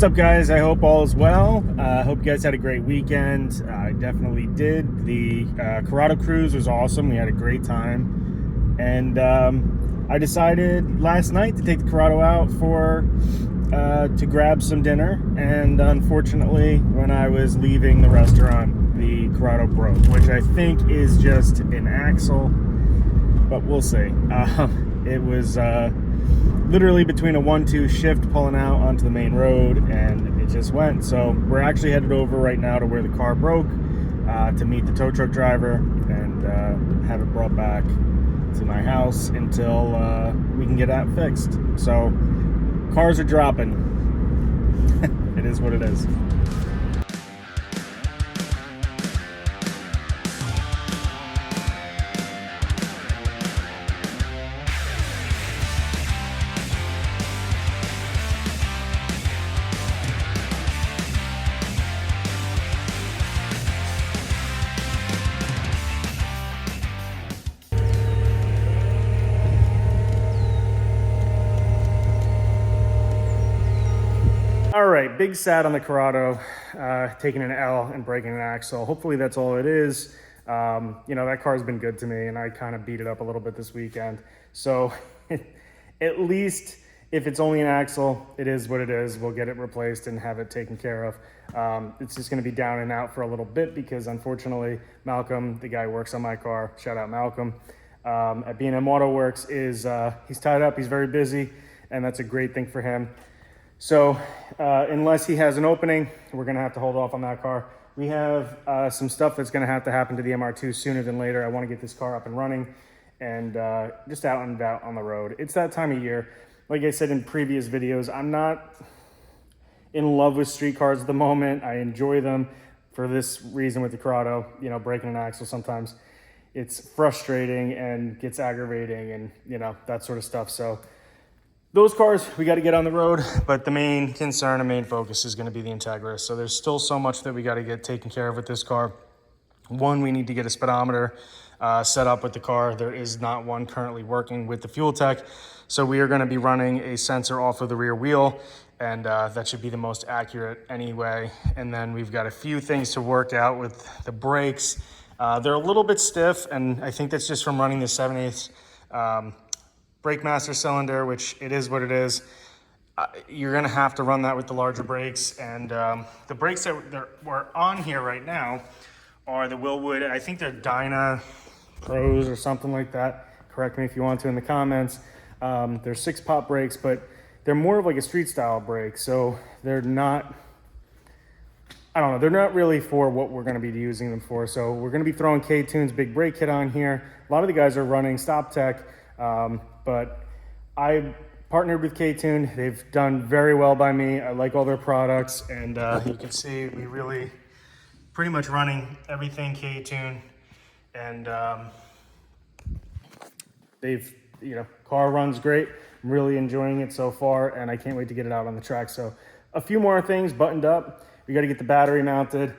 What's up, guys? I hope all is well. I hope you guys had a great weekend. I definitely did. The Corrado cruise was awesome. We had a great time. And I decided last night to take the Corrado out to grab some dinner. And unfortunately, when I was leaving the restaurant, the Corrado broke, which I think is just an axle, but we'll see. It was literally between a 1-2 shift pulling out onto the main road, and it just went. So we're actually headed over right now to where the car broke to meet the tow truck driver and have it brought back to my house until we can get that fixed. So cars are dropping. It is what it is. All right, big sad on the Corrado, taking an L and breaking an axle. Hopefully that's all it is. You know, that car's been good to me, and I kind of beat it up a little bit this weekend. So at least if it's only an axle, it is what it is. We'll get it replaced and have it taken care of. It's just going to be down and out for a little bit because, unfortunately, Malcolm, the guy who works on my car, shout out Malcolm, at B&M Auto Works, he's tied up. He's very busy, and that's a great thing for him. So unless he has an opening, we're going to have to hold off on that car. We have some stuff that's going to have to happen to the MR2 sooner than later. I want to get this car up and running and just out and about on the road. It's that time of year. Like I said in previous videos, I'm not in love with street cars at the moment. I enjoy them for this reason with the Corrado, you know, breaking an axle sometimes. It's frustrating and gets aggravating and, you know, that sort of stuff. So those cars, we got to get on the road, but the main concern and main focus is going to be the Integra. So there's still so much that we got to get taken care of with this car. One, we need to get a speedometer set up with the car. There is not one currently working with the fuel tech. So we are going to be running a sensor off of the rear wheel, and that should be the most accurate anyway. And then we've got a few things to work out with the brakes. They're a little bit stiff, and I think that's just from running the 7/8 brake master cylinder, which it is what it is. You're gonna have to run that with the larger brakes, and the brakes that we're on here right now are the Willwood, I think they're Dyna Pros or something like that. Correct me if you want to in the comments. They're 6-pop brakes, but they're more of like a street style brake, so they're not, I don't know, they're not really for what we're gonna be using them for. So we're gonna be throwing K-Tune's big brake kit on here. A lot of the guys are running Stop Tech, but I partnered with K-Tune. They've done very well by me. I like all their products, and you can see we really pretty much running everything K-Tune, and they've, you know, car runs great. I'm really enjoying it so far, and I can't wait to get it out on the track. So a few more things buttoned up. We got to get the battery mounted,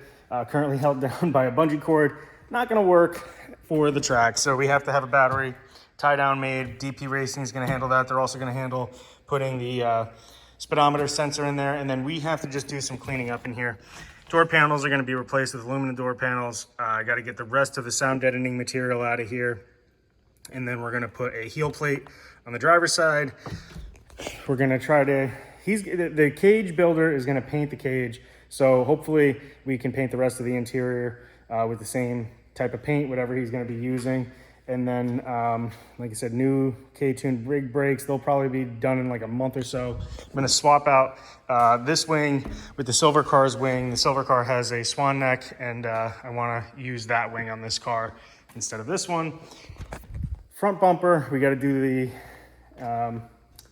currently held down by a bungee cord. Not going to work for the track, so we have to have a battery tie down made. DP Racing is going to handle that. They're also going to handle putting the speedometer sensor in there, and then we have to just do some cleaning up in here. Door panels are going to be replaced with aluminum door panels. I got to get the rest of the sound deadening material out of here, and then we're going to put a heel plate on the driver's side. We're going to try to, the cage builder is going to paint the cage, so hopefully we can paint the rest of the interior with the same type of paint, whatever he's going to be using. And then, like I said, new K-Tune rig brakes. They'll probably be done in like a month or so. I'm going to swap out this wing with the Silver Car's wing. The Silver Car has a swan neck, and I want to use that wing on this car instead of this one. Front bumper, we got to do the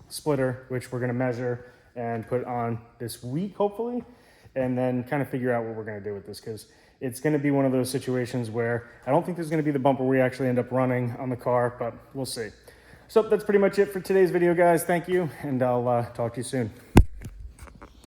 splitter, which we're going to measure and put on this week, hopefully, and then kind of figure out what we're going to do with this, because it's going to be one of those situations where I don't think there's going to be the bumper we actually end up running on the car, but we'll see. So that's pretty much it for today's video, guys. Thank you, and I'll talk to you soon.